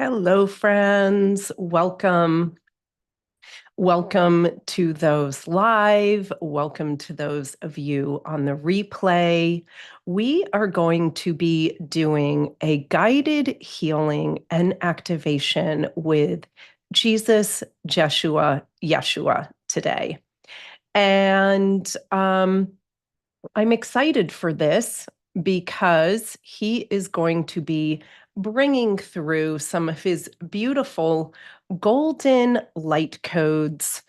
Hello, friends. Welcome. Welcome to those live. Welcome to those of you on the replay. We are going to be doing a guided healing and activation with Jesus, Jeshua, Yeshua today. And I'm excited for this because he is going to be bringing through some of his beautiful golden light codes.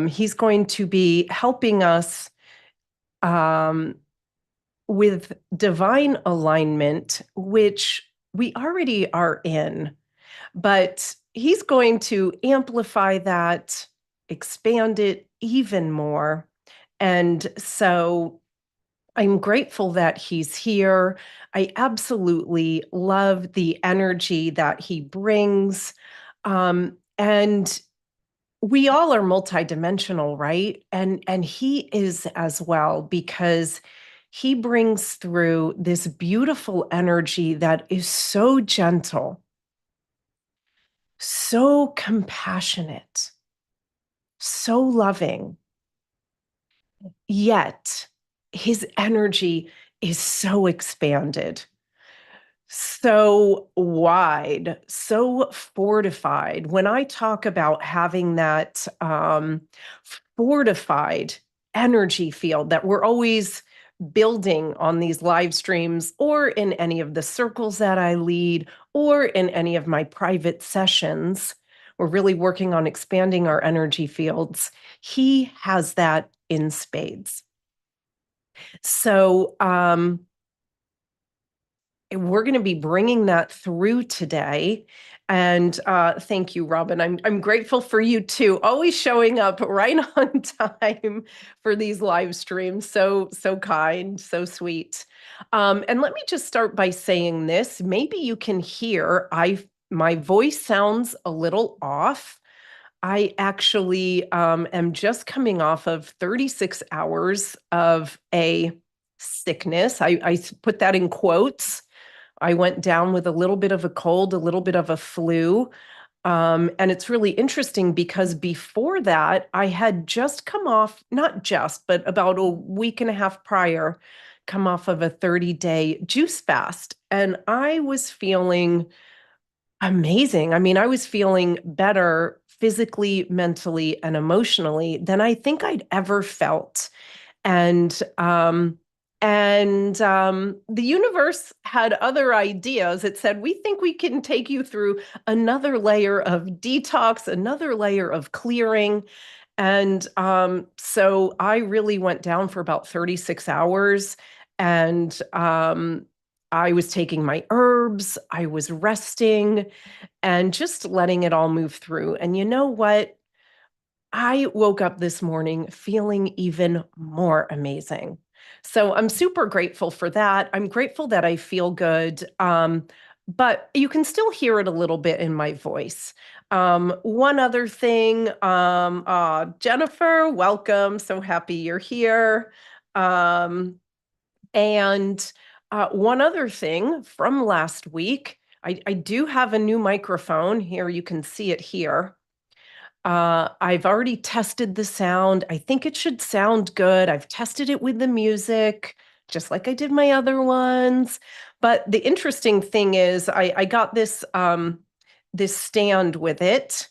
He's going to be helping us um, with divine alignment, which we already are in, but he's going to amplify that, expand it even more. And so I'm grateful that he's here. I absolutely love the energy that he brings. And we all are multidimensional, right? And he is as well, because he brings through this beautiful energy that is so gentle, so compassionate, so loving. Yet his energy is so expanded, so wide, so fortified. When I talk about having that fortified energy field that we're always building on these live streams or in any of the circles that I lead or in any of my private sessions, we're really working on expanding our energy fields. He has that in spades. So, we're going to be bringing that through today. And thank you, Robin. I'm grateful for you too, always showing up right on time for these live streams. So kind, so sweet. And let me just start by saying this. Maybe you can hear my voice sounds a little off. I actually am just coming off of 36 hours of a sickness. I put that in quotes. I went down with a little bit of a cold, a little bit of a flu. And it's really interesting because before that, I had just come off, not just, but about a week and a half prior, come off of a 30-day juice fast. And I was feeling amazing. I mean, I was feeling better physically, mentally, and emotionally than I think I'd ever felt. And the universe had other ideas. It said, we think we can take you through another layer of detox, another layer of clearing. And so I really went down for about 36 hours. And I was taking my herbs, I was resting, and just letting it all move through. And you know what? I woke up this morning feeling even more amazing. So I'm super grateful for that. I'm grateful that I feel good. But you can still hear it a little bit in my voice. One other thing, Jennifer, welcome. So happy you're here. Um, and one other thing from last week, I do have a new microphone here. You can see it here. I've already tested the sound. I think it should sound good. I've tested it with the music, just like I did my other ones. But the interesting thing is I got this stand with it,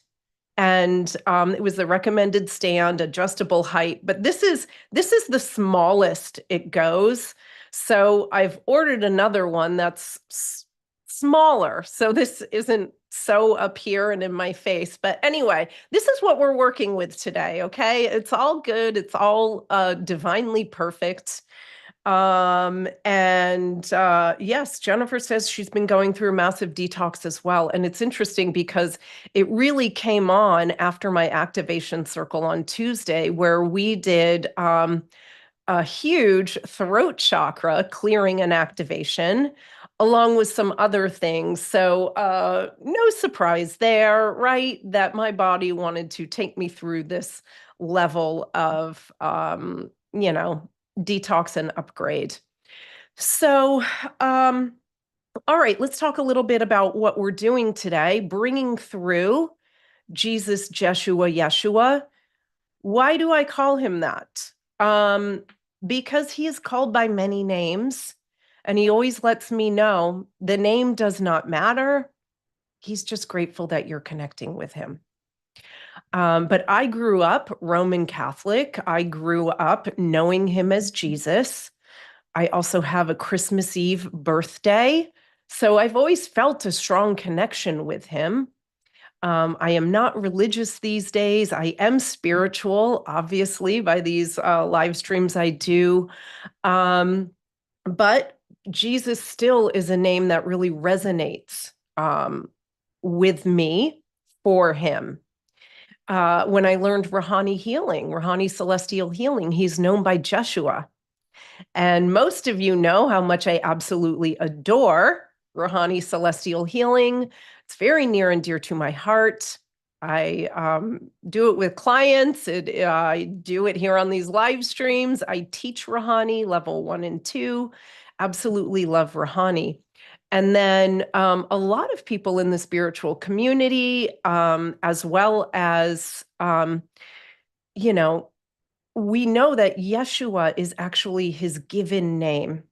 and it was the recommended stand, adjustable height. But this is the smallest it goes. So I've ordered another one that's smaller. So this isn't so up here and in my face. But anyway, this is what we're working with today. Okay. It's all good. It's all divinely perfect. And yes, Jennifer says she's been going through a massive detox as well. And it's interesting because it really came on after my activation circle on Tuesday, where we did a huge throat chakra clearing and activation, along with some other things. So no surprise there, right? That my body wanted to take me through this level of, detox and upgrade. So All right, let's talk a little bit about what we're doing today, bringing through Jesus, Jeshua, Yeshua. Why do I call him that? Because he is called by many names, and he always lets me know the name does not matter. He's just grateful that you're connecting with him. But I grew up Roman Catholic. I grew up knowing him as Jesus. I also have a Christmas Eve birthday. So I've always felt a strong connection with him. I am not religious these days. I am spiritual, obviously, by these live streams I do. Um, but Jesus still is a name that really resonates with me for him. When I learned Rahanni Celestial Healing, he's known by Jeshua. And most of you know how much I absolutely adore Rahanni Celestial Healing. It's very near and dear to my heart. I do it with clients. I do it here on these live streams. I teach Rahanni Level 1 and 2. Absolutely love Rahanni. And then a lot of people in the spiritual community, as well as, you know, we know that Yeshua is actually his given name.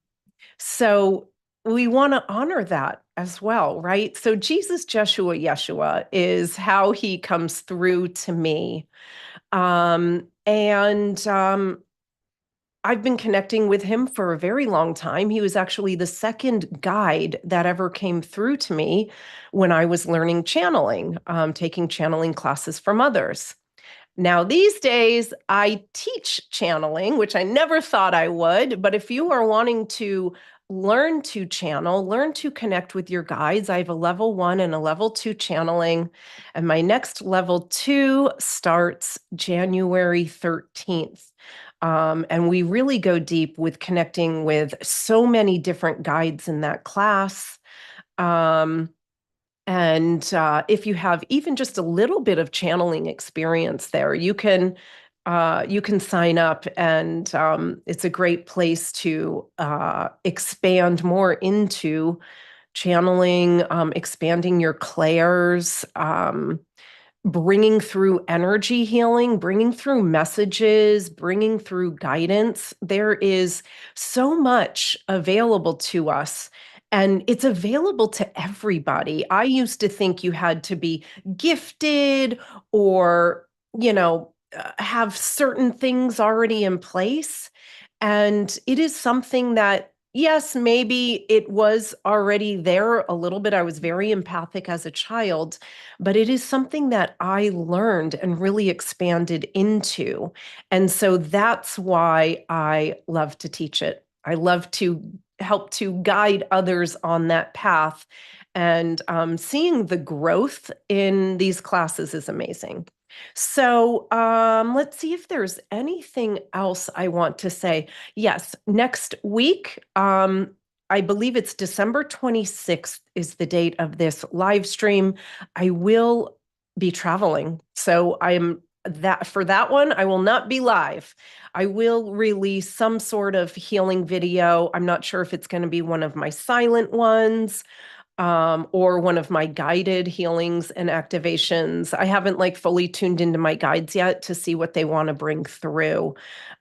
So we want to honor that as well, right? So Jesus, Jeshua, Yeshua is how he comes through to me. And I've been connecting with him for a very long time. He was actually the second guide that ever came through to me when I was learning channeling, taking channeling classes from others. Now, these days, I teach channeling, which I never thought I would. But if you are wanting to learn to channel, learn to connect with your guides, I have a level 1 and a level 2 channeling. And my next level 2 starts January 13th. And we really go deep with connecting with so many different guides in that class. And if you have even just a little bit of channeling experience there, you can sign up, and it's a great place to expand more into channeling, expanding your clairs, bringing through energy healing, bringing through messages, bringing through guidance. There is so much available to us, and it's available to everybody. I used to think you had to be gifted or, have certain things already in place. And it is something that, yes, maybe it was already there a little bit. I was very empathic as a child, but it is something that I learned and really expanded into. And so that's why I love to teach it. I love to help to guide others on that path. And seeing the growth in these classes is amazing. So let's see if there's anything else I want to say. Yes, next week, I believe it's December 26th is the date of this live stream. I will be traveling. So for that one, I will not be live. I will release some sort of healing video. I'm not sure if it's going to be one of my silent ones, or one of my guided healings and activations. I haven't fully tuned into my guides yet to see what they want to bring through.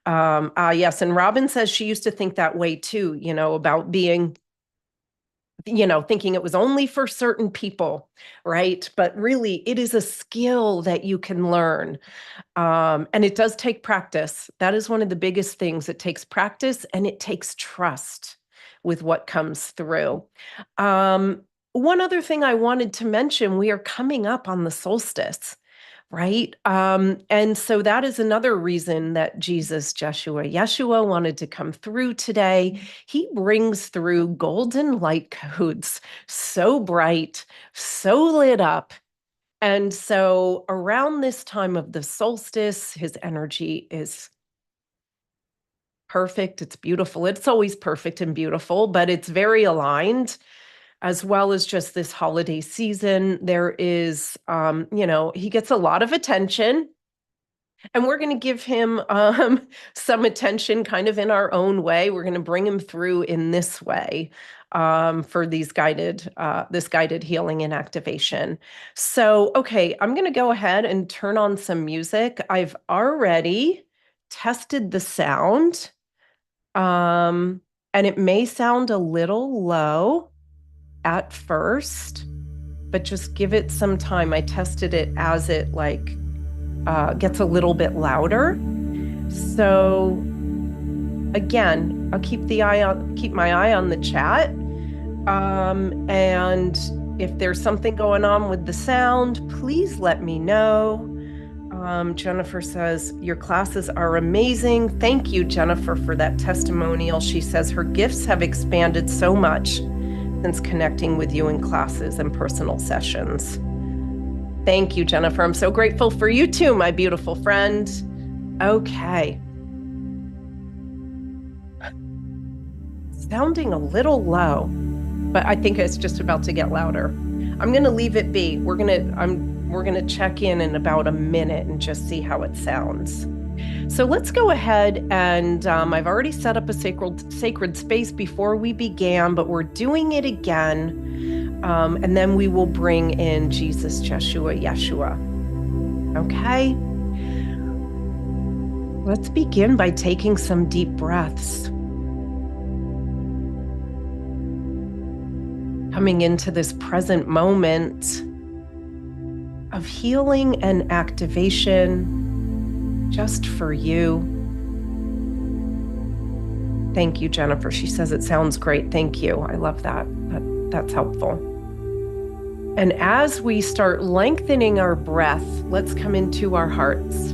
Yes, and Robin says she used to think that way too, about being, thinking it was only for certain people, right? But really, it is a skill that you can learn. And it does take practice. That is one of the biggest things. It takes practice and it takes trust with what comes through. One other thing I wanted to mention, we are coming up on the solstice, right? And so that is another reason that Jesus, Jeshua, Yeshua wanted to come through today. He brings through golden light codes, so bright, so lit up. And so around this time of the solstice, his energy is perfect. It's beautiful. It's always perfect and beautiful, but it's very aligned, as well as just this holiday season. There is, he gets a lot of attention. And we're going to give him some attention kind of in our own way. We're going to bring him through in this way for this guided healing and activation. So, okay, I'm going to go ahead and turn on some music. I've already tested the sound, and it may sound a little low at first, but just give it some time. I tested it as it gets a little bit louder. So again, I'll keep my eye on the chat. And if there's something going on with the sound, please let me know. Jennifer says, your classes are amazing. Thank you, Jennifer, for that testimonial. She says her gifts have expanded so much since connecting with you in classes and personal sessions. Thank you, Jennifer. I'm so grateful for you too, my beautiful friend. Okay. Sounding a little low, but I think it's just about to get louder. I'm going to leave it be. We're going to check in about a minute and just see how it sounds. So let's go ahead and I've already set up a sacred space before we began, but we're doing it again. And then we will bring in Jesus, Jeshua, Yeshua. Okay? Let's begin by taking some deep breaths. Coming into this present moment of healing and activation just for you. Thank you, Jennifer. She says it sounds great. Thank you. I love that. That's helpful. And as we start lengthening our breath, let's come into our hearts.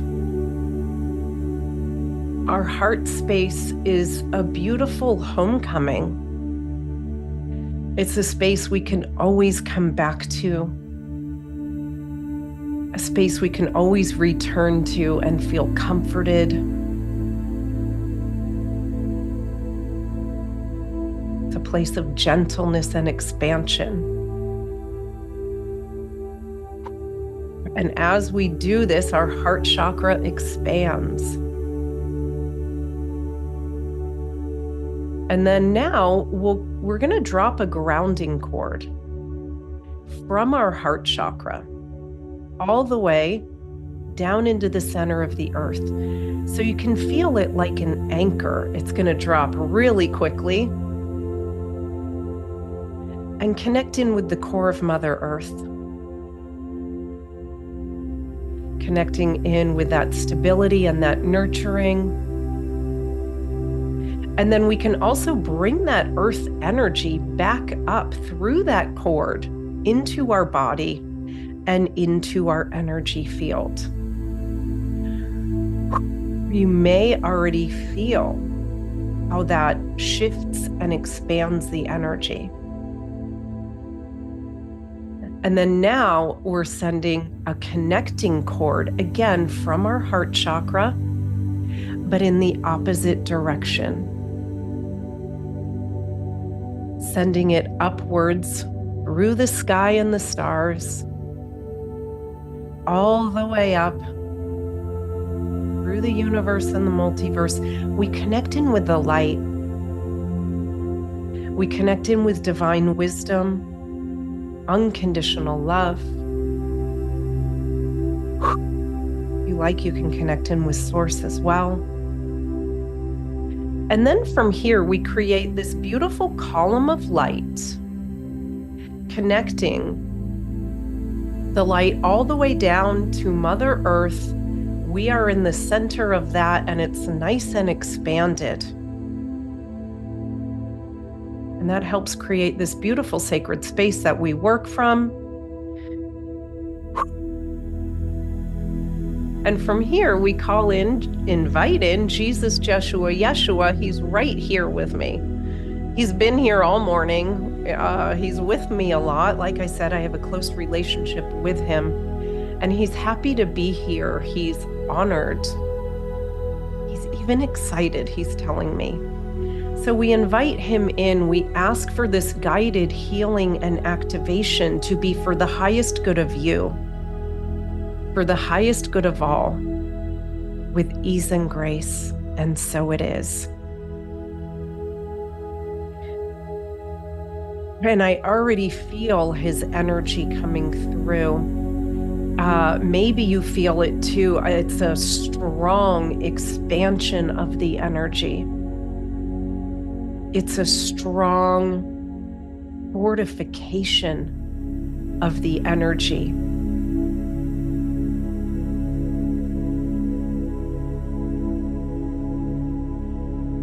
Our heart space is a beautiful homecoming. It's a space we can always come back to, a space we can always return to and feel comforted. It's a place of gentleness and expansion. And as we do this, our heart chakra expands. And then now we're going to drop a grounding cord from our heart chakra all the way down into the center of the earth. So you can feel it like an anchor. It's going to drop really quickly and connect in with the core of Mother Earth. Connecting in with that stability and that nurturing. And then we can also bring that earth energy back up through that cord into our body and into our energy field. You may already feel how that shifts and expands the energy. And then now we're sending a connecting cord, again, from our heart chakra, but in the opposite direction. Sending it upwards through the sky and the stars, all the way up through the universe and the multiverse. We connect in with the light. We connect in with divine wisdom, unconditional love. If you like, you can connect in with Source as well. And then from here, we create this beautiful column of light, connecting the light all the way down to Mother Earth. We are in the center of that, and it's nice and expanded. And that helps create this beautiful sacred space that we work from. And from here, we invite in Jesus, Jeshua, Yeshua. He's right here with me. He's been here all morning. He's with me a lot. Like I said, I have a close relationship with him, and he's happy to be here. He's honored. He's even excited, he's telling me. So we invite him in. We ask for this guided healing and activation to be for the highest good of you, for the highest good of all. with ease and grace, and so it is. And I already feel his energy coming through. Maybe you feel it too. It's a strong expansion of the energy. It's a strong fortification of the energy.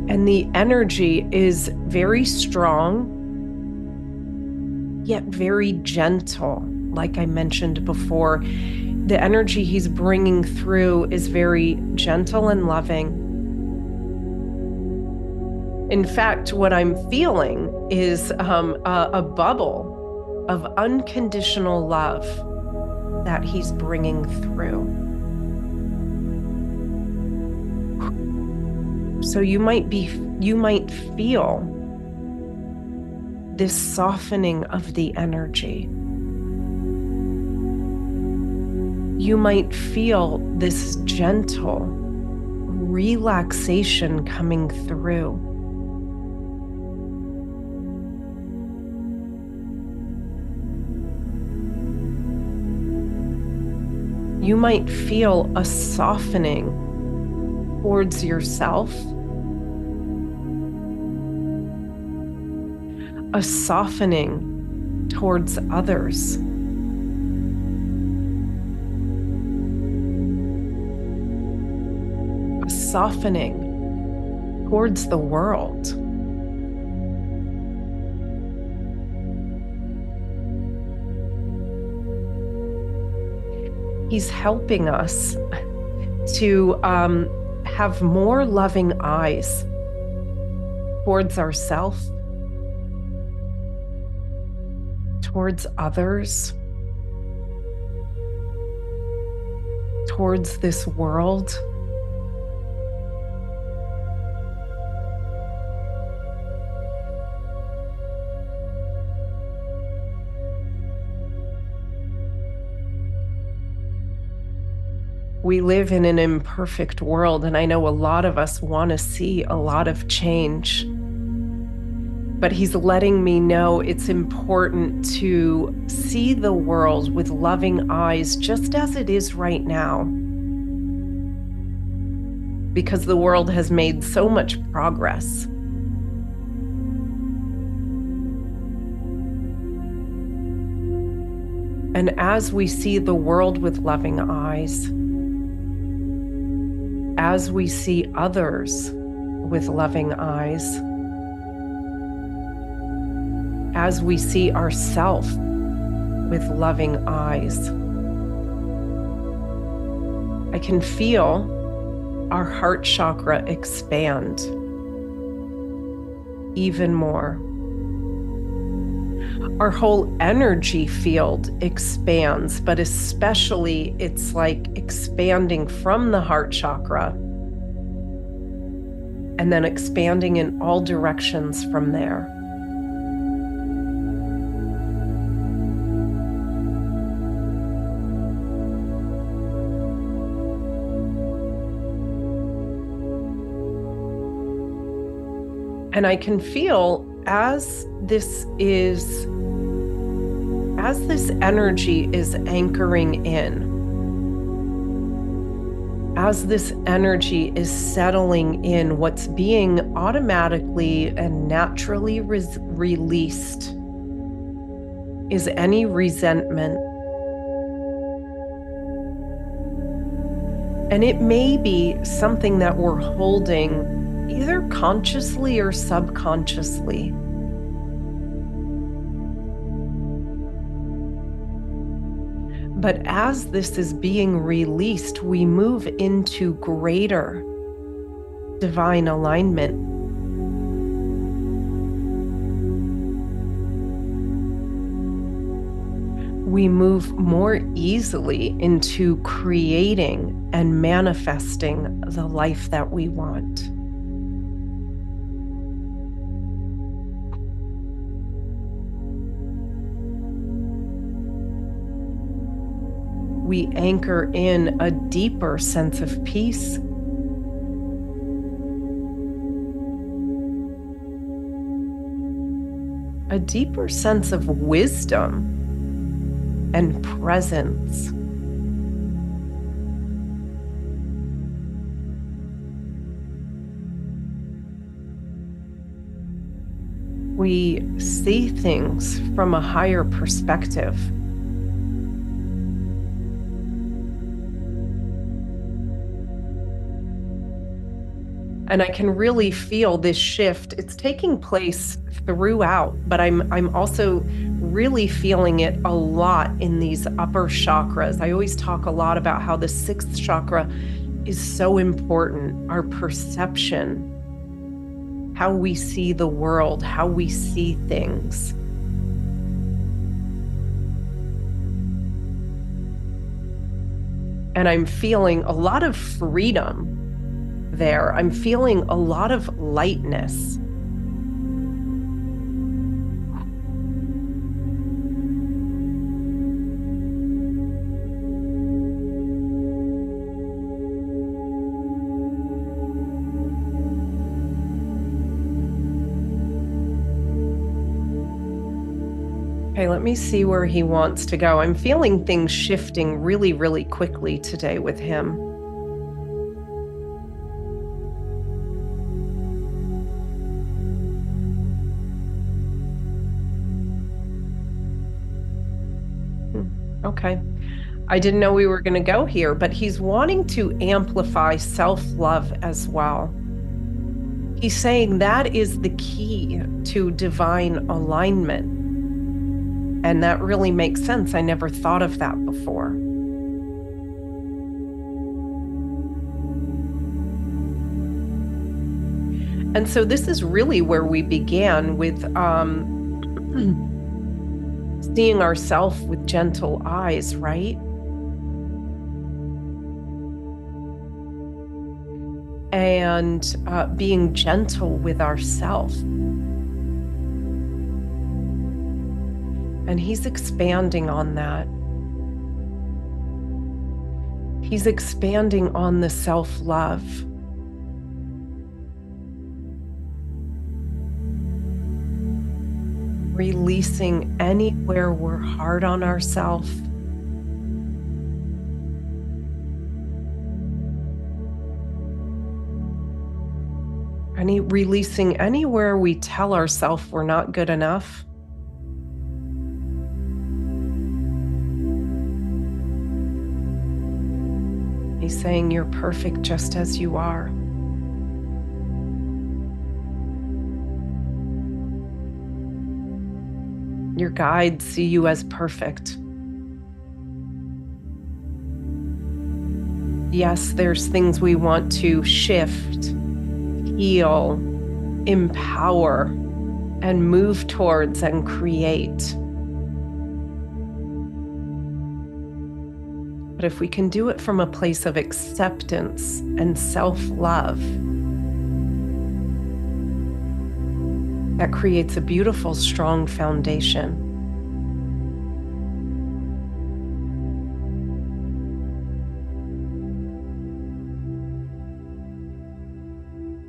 And the energy is very strong, yet very gentle. Like I mentioned before, the energy he's bringing through is very gentle and loving. In fact, what I'm feeling is a bubble of unconditional love that he's bringing through. So you might feel this softening of the energy. You might feel this gentle relaxation coming through. You might feel a softening towards yourself, a softening towards others, a softening towards the world. He's helping us to have more loving eyes towards ourselves, towards others, towards this world. We live in an imperfect world, and I know a lot of us want to see a lot of change. But he's letting me know it's important to see the world with loving eyes just as it is right now. Because the world has made so much progress. And as we see the world with loving eyes, as we see others with loving eyes, as we see ourselves with loving eyes, I can feel our heart chakra expand even more. Our whole energy field expands, but especially it's like expanding from the heart chakra and then expanding in all directions from there. And I can feel as this energy is anchoring in, as this energy is settling in, what's being automatically and naturally released is any resentment. And it may be something that we're holding either consciously or subconsciously. But as this is being released, we move into greater divine alignment. We move more easily into creating and manifesting the life that we want. We anchor in a deeper sense of peace a deeper sense of wisdom and presence. We see things from a higher perspective. And I can really feel this shift. It's taking place throughout, but I'm also really feeling it a lot in these upper chakras. I always talk a lot about how the sixth chakra is so important, our perception, how we see the world, how we see things. And I'm feeling a lot of freedom there. I'm feeling a lot of lightness. Okay, let me see where he wants to go. I'm feeling things shifting really, really quickly today with him. Okay. I didn't know we were going to go here, but he's wanting to amplify self-love as well. He's saying that is the key to divine alignment. And that really makes sense. I never thought of that before. And so this is really where we began with seeing ourselves with gentle eyes, right? And being gentle with ourselves. And he's expanding on that. He's expanding on the self-love. Releasing anywhere we're hard on ourselves. Releasing anywhere we tell ourselves we're not good enough. He's saying you're perfect just as you are. Your guides see you as perfect. Yes, there's things we want to shift, heal, empower, and move towards and create. But if we can do it from a place of acceptance and self-love, that creates a beautiful, strong foundation.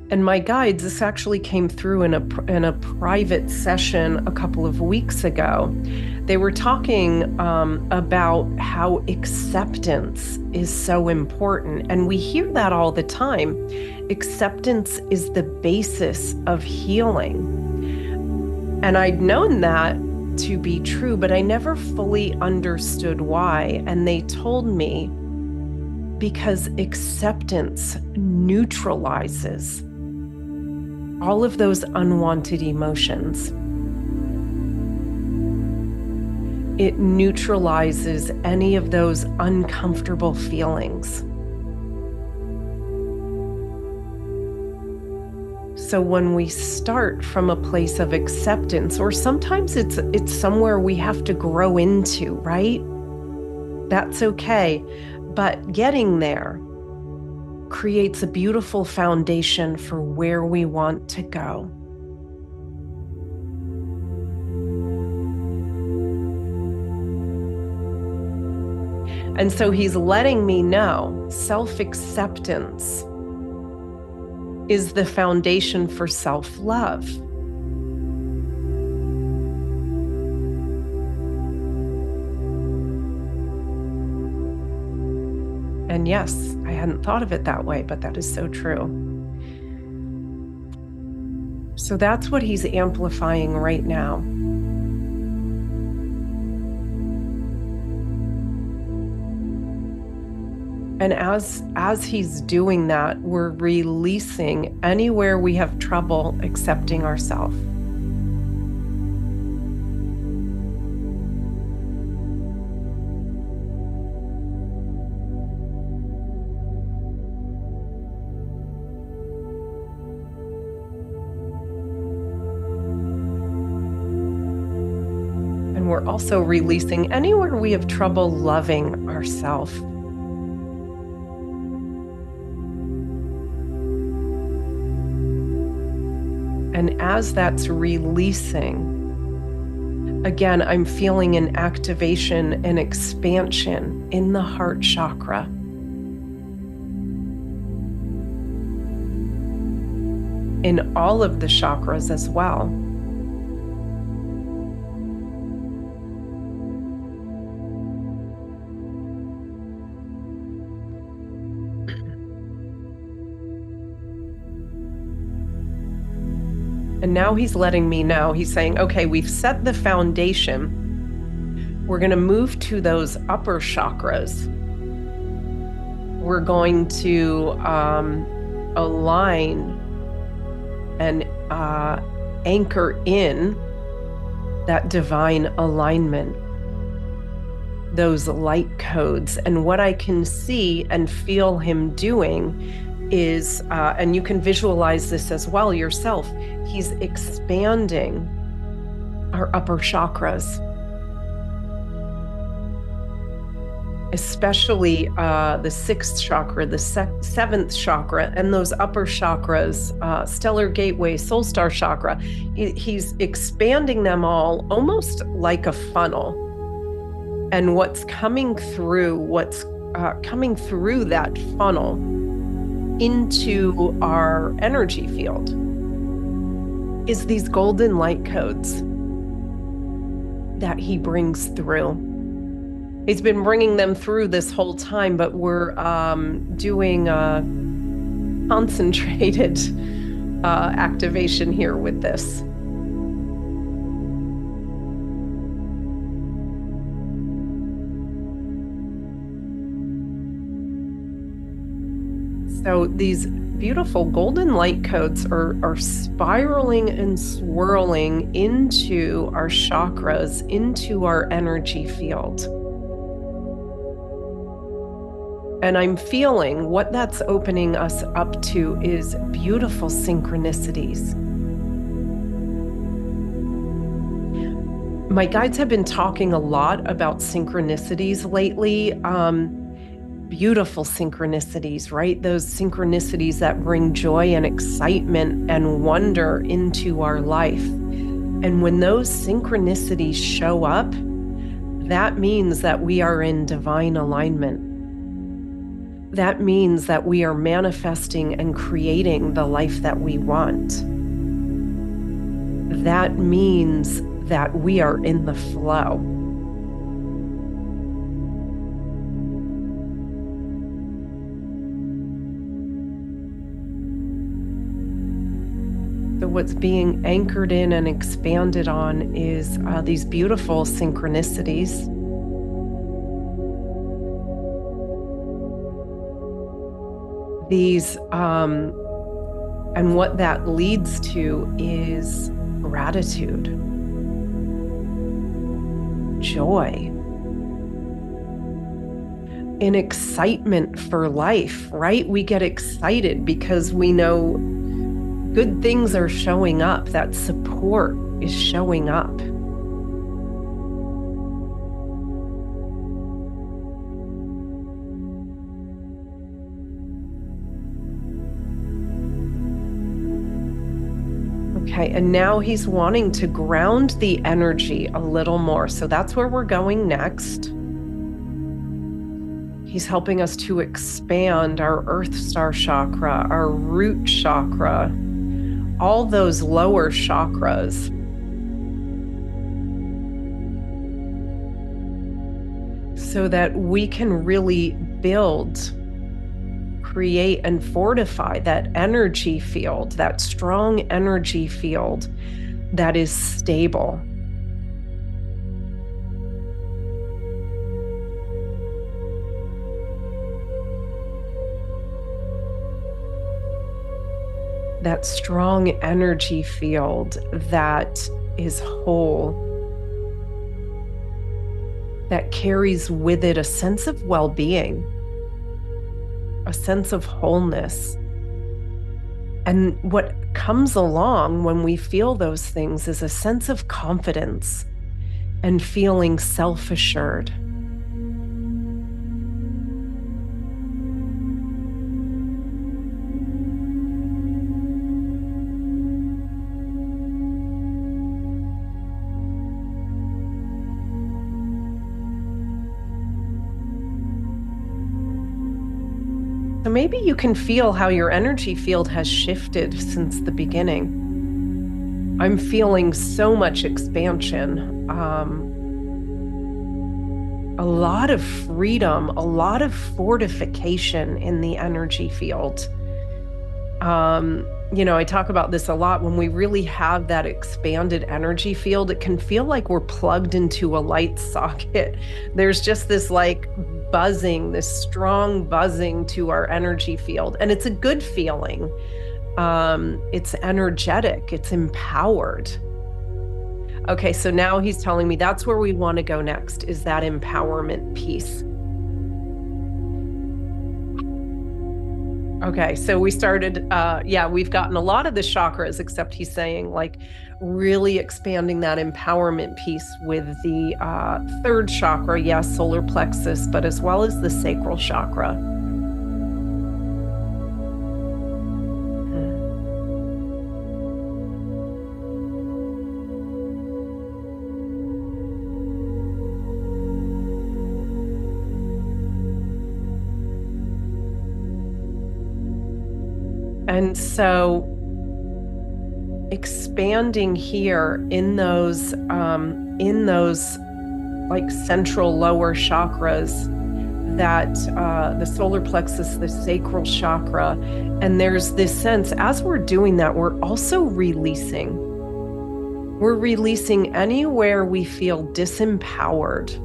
And my guides, this actually came through in a private session a couple of weeks ago. They were talking about how acceptance is so important. And we hear that all the time. Acceptance is the basis of healing. And I'd known that to be true, but I never fully understood why. And they told me because acceptance neutralizes all of those unwanted emotions. It neutralizes any of those uncomfortable feelings. So when we start from a place of acceptance, or sometimes it's somewhere we have to grow into, right? That's okay. But getting there creates a beautiful foundation for where we want to go. And so he's letting me know self-acceptance is the foundation for self-love. And yes, I hadn't thought of it that way, but that is so true. So that's what he's amplifying right now. And as he's doing that, we're releasing anywhere we have trouble accepting ourselves. And we're also releasing anywhere we have trouble loving ourselves. And as that's releasing, again, I'm feeling an activation and expansion in the heart chakra. In all of the chakras as well. And now he's letting me know, he's saying, okay, we've set the foundation. We're going to move to those upper chakras. We're going to align and anchor in that divine alignment, those light codes. And what I can see and feel him doing is, and you can visualize this as well yourself, he's expanding our upper chakras, especially the sixth chakra, the seventh chakra, and those upper chakras, stellar gateway, soul star chakra. He's expanding them all almost like a funnel. And what's coming through that funnel into our energy field is these golden light codes that he brings through. He's been bringing them through this whole time, but we're doing a concentrated activation here with this. So these beautiful golden light codes are spiraling and swirling into our chakras, into our energy field. And I'm feeling what that's opening us up to is beautiful synchronicities. My guides have been talking a lot about synchronicities lately. Beautiful synchronicities, right? Those synchronicities that bring joy and excitement and wonder into our life. And when those synchronicities show up, that means that we are in divine alignment. That means that we are manifesting and creating the life that we want. That means that we are in the flow. So what's being anchored in and expanded on is these beautiful synchronicities. These, and what that leads to is gratitude, joy, an excitement for life, right? We get excited because we know good things are showing up, that support is showing up. Okay, and now he's wanting to ground the energy a little more. So that's where we're going next. He's helping us to expand our Earth Star chakra, our root chakra, all those lower chakras. So that we can really build create and fortify that energy field, that strong energy field that is stable. That strong energy field that is whole, that carries with it a sense of well-being, a sense of wholeness. And what comes along when we feel those things is a sense of confidence and feeling self-assured. So maybe you can feel how your energy field has shifted since the beginning. I'm feeling so much expansion, a lot of freedom, a lot of fortification in the energy field. I talk about this a lot. When we really have that expanded energy field, it can feel like we're plugged into a light socket. There's just this like buzzing, this strong buzzing to our energy field. And it's a good feeling. It's energetic, it's empowered. Okay, so now he's telling me that's where we want to go next, is that empowerment piece. Okay, so we started, we've gotten a lot of the chakras, except he's saying like really expanding that empowerment piece with the third chakra, yes, solar plexus, but as well as the sacral chakra. And so expanding here in those like central lower chakras, that the solar plexus, the sacral chakra, and there's this sense as we're doing that, we're also releasing. We're releasing anywhere we feel disempowered.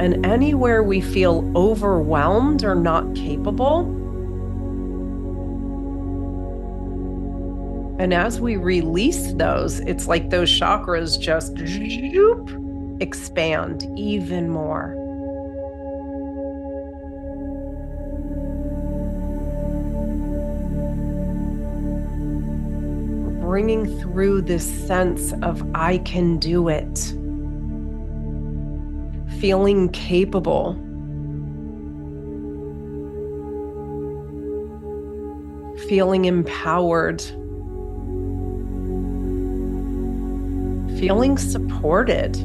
And anywhere we feel overwhelmed or not capable. And as we release those, it's like those chakras just expand even more. Bringing through this sense of I can do it. Feeling capable. Feeling empowered. Feeling supported.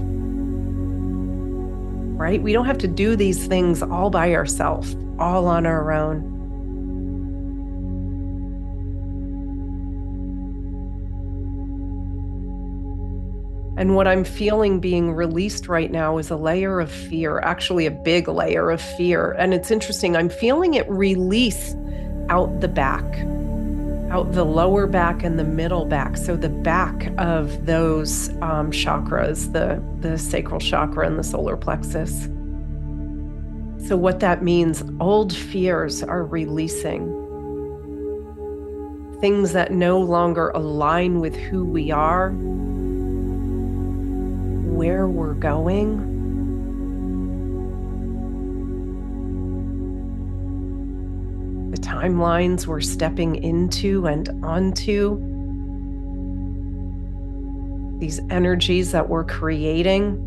Right? We don't have to do these things all by ourselves, all on our own. And what I'm feeling being released right now is a layer of fear, actually a big layer of fear. And it's interesting, I'm feeling it release out the back, out the lower back and the middle back. So the back of those chakras, the sacral chakra and the solar plexus. So what that means, old fears are releasing. Things that no longer align with who we are, where we're going. The timelines we're stepping into and onto. These energies that we're creating.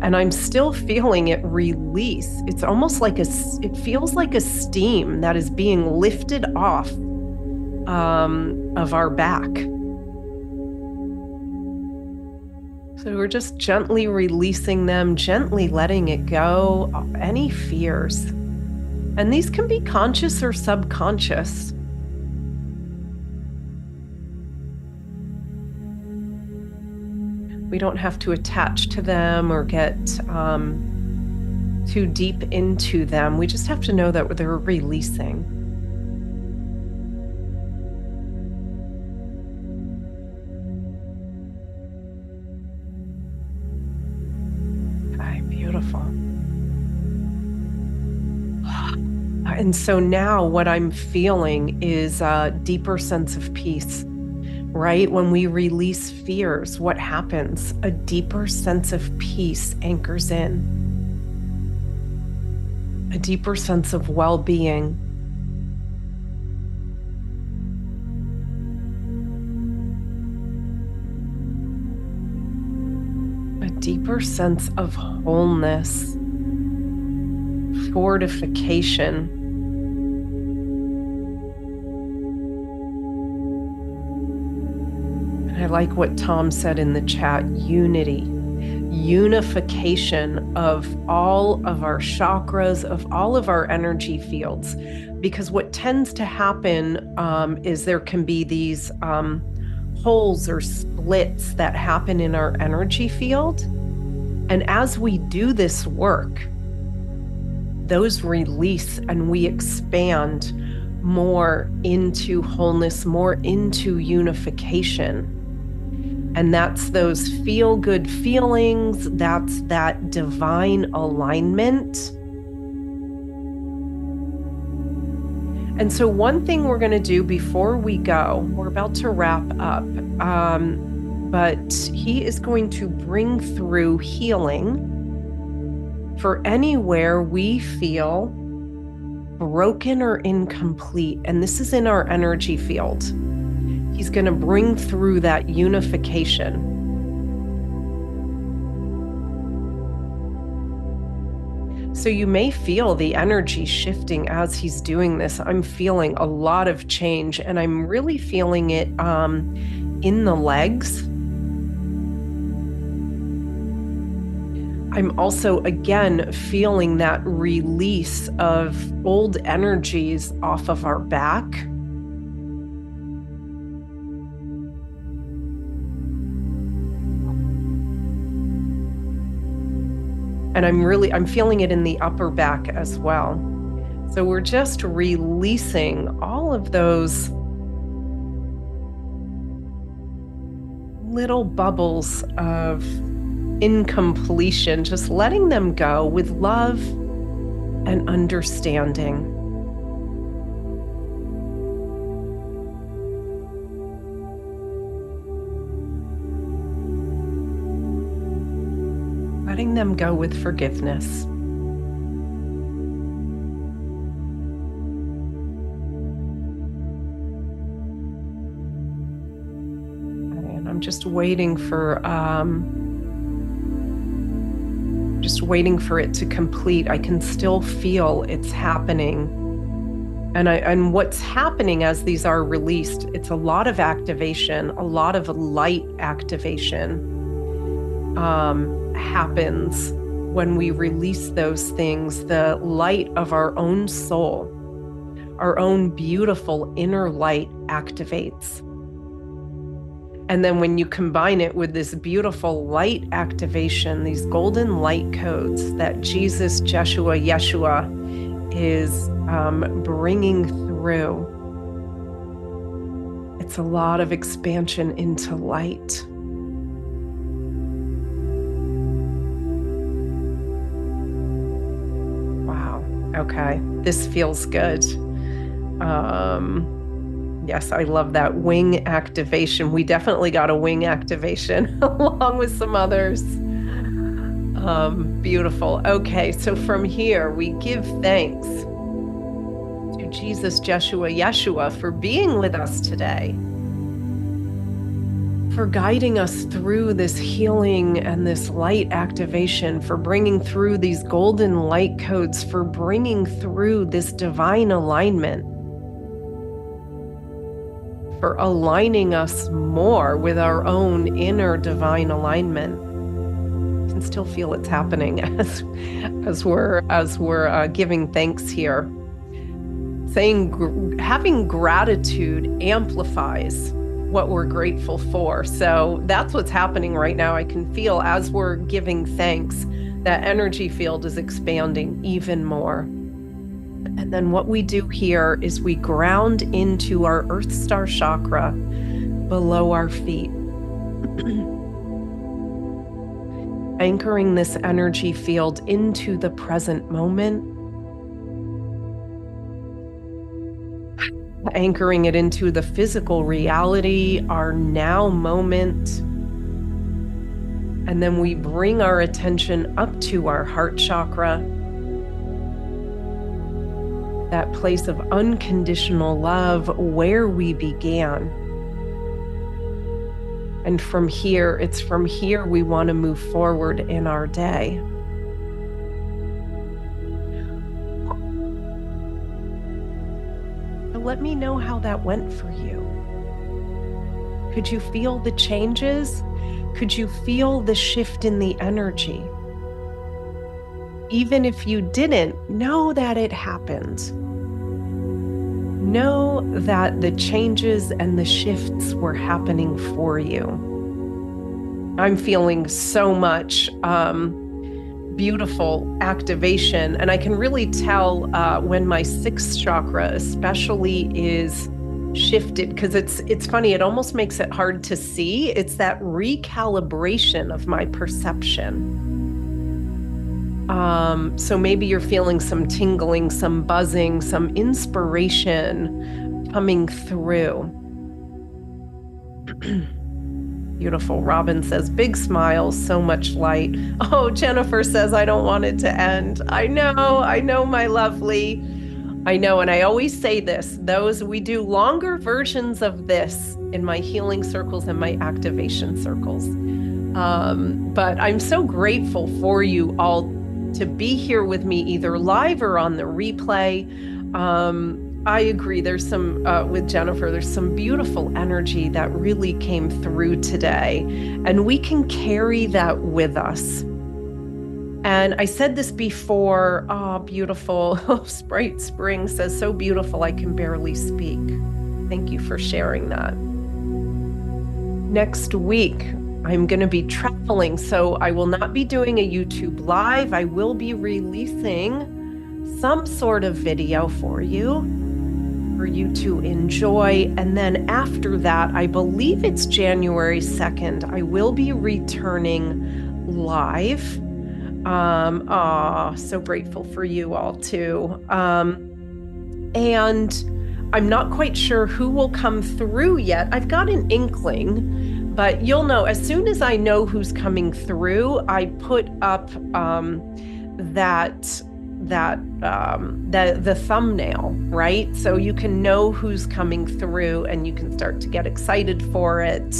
And I'm still feeling it release. It's almost like it feels like a steam that is being lifted off of our back. So we're just gently releasing them, gently letting it go of any fears. And these can be conscious or subconscious. We don't have to attach to them or get too deep into them. We just have to know that they're releasing. Okay, beautiful. And so now what I'm feeling is a deeper sense of peace, right? When we release fears, what happens? A deeper sense of peace anchors in, a deeper sense of well-being. A deeper sense of wholeness, fortification. I like what Tom said in the chat, unity, unification of all of our chakras, of all of our energy fields. Because what tends to happen is there can be these holes or splits that happen in our energy field. And as we do this work, those release and we expand more into wholeness, more into unification. And that's those feel-good feelings, that's that divine alignment. And so one thing we're going to do before we go, we're about to wrap up, but he is going to bring through healing for anywhere we feel broken or incomplete. And this is in our energy field. He's going to bring through that unification. So you may feel the energy shifting as he's doing this. I'm feeling a lot of change, and I'm really feeling it in the legs. I'm also, again, feeling that release of old energies off of our back. And I'm feeling it in the upper back as well. So we're just releasing all of those little bubbles of incompletion, just letting them go with love and understanding. Letting them go with forgiveness. And I'm just waiting for it to complete. I can still feel it's happening. And what's happening as these are released, it's a lot of activation, a lot of light activation happens when we release those things. The light of our own soul, our own beautiful inner light activates. And then when you combine it with this beautiful light activation, these golden light codes that Jesus, Jeshua, Yeshua is bringing through, it's a lot of expansion into light. Wow. Okay. This feels good. Yes, I love that wing activation. We definitely got a wing activation along with some others. Beautiful. Okay, so from here, we give thanks to Jesus, Jeshua, Yeshua for being with us today, for guiding us through this healing and this light activation, for bringing through these golden light codes, for bringing through this divine alignment, for aligning us more with our own inner divine alignment. You can still feel it's happening as we're giving thanks here. Having gratitude amplifies what we're grateful for. So that's what's happening right now. I can feel as we're giving thanks, That energy field is expanding even more. And then what we do here is we ground into our Earth Star chakra below our feet. Anchoring this energy field into the present moment. Anchoring it into the physical reality, our now moment. And then we bring our attention up to our heart chakra, that place of unconditional love where we began. And from here, it's from here we want to move forward in our day. So let me know how that went for you. Could you feel the changes? Could you feel the shift in the energy? Even if you didn't, know that it happened. Know that the changes and the shifts were happening for you. I'm feeling so much beautiful activation, and I can really tell when my sixth chakra especially is shifted, because it's funny, it almost makes it hard to see. It's that recalibration of my perception. So maybe you're feeling some tingling, some buzzing, some inspiration coming through. Beautiful. Robin says, big smiles, so much light. Oh, Jennifer says, I don't want it to end. I know, my lovely. I know, and I always say this, we do longer versions of this in my healing circles and my activation circles. But I'm so grateful for you all to be here with me, either live or on the replay. I agree, there's some, with Jennifer, there's some beautiful energy that really came through today, and we can carry that with us. And I said this before, beautiful. Sprite Spring says, so beautiful, I can barely speak. Thank you for sharing that. Next week, I'm going to be traveling, so I will not be doing a YouTube live. I will be releasing some sort of video for you to enjoy. And then after that, I believe it's January 2nd, I will be returning live. So grateful for you all too. And I'm not quite sure who will come through yet. I've got an inkling, but you'll know as soon as I know who's coming through. I put up the thumbnail, right? So you can know who's coming through and you can start to get excited for it.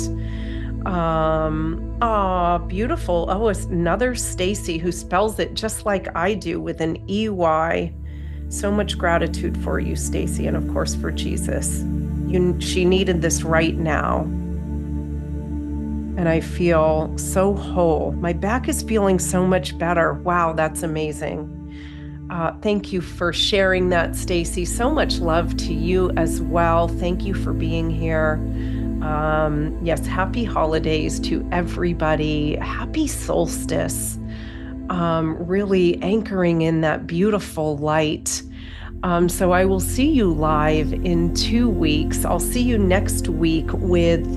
Beautiful. Oh, it's another Stacy who spells it just like I do with an EY. So much gratitude for you, Stacy, and of course for Jesus. She needed this right now. And I feel so whole. My back is feeling so much better. Wow, that's amazing. Thank you for sharing that, Stacy. So much love to you as well. Thank you for being here. Yes, happy holidays to everybody. Happy solstice. Really anchoring in that beautiful light. So I will see you live in 2 weeks. I'll see you next week with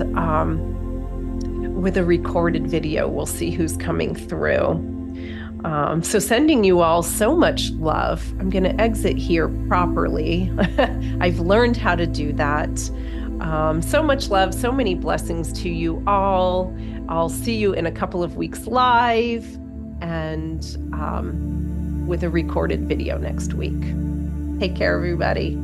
a recorded video. We'll see who's coming through. So sending you all so much love. I'm going to exit here properly. I've learned how to do that. So much love, so many blessings to you all. I'll see you in a couple of weeks live and with a recorded video next week. Take care, everybody.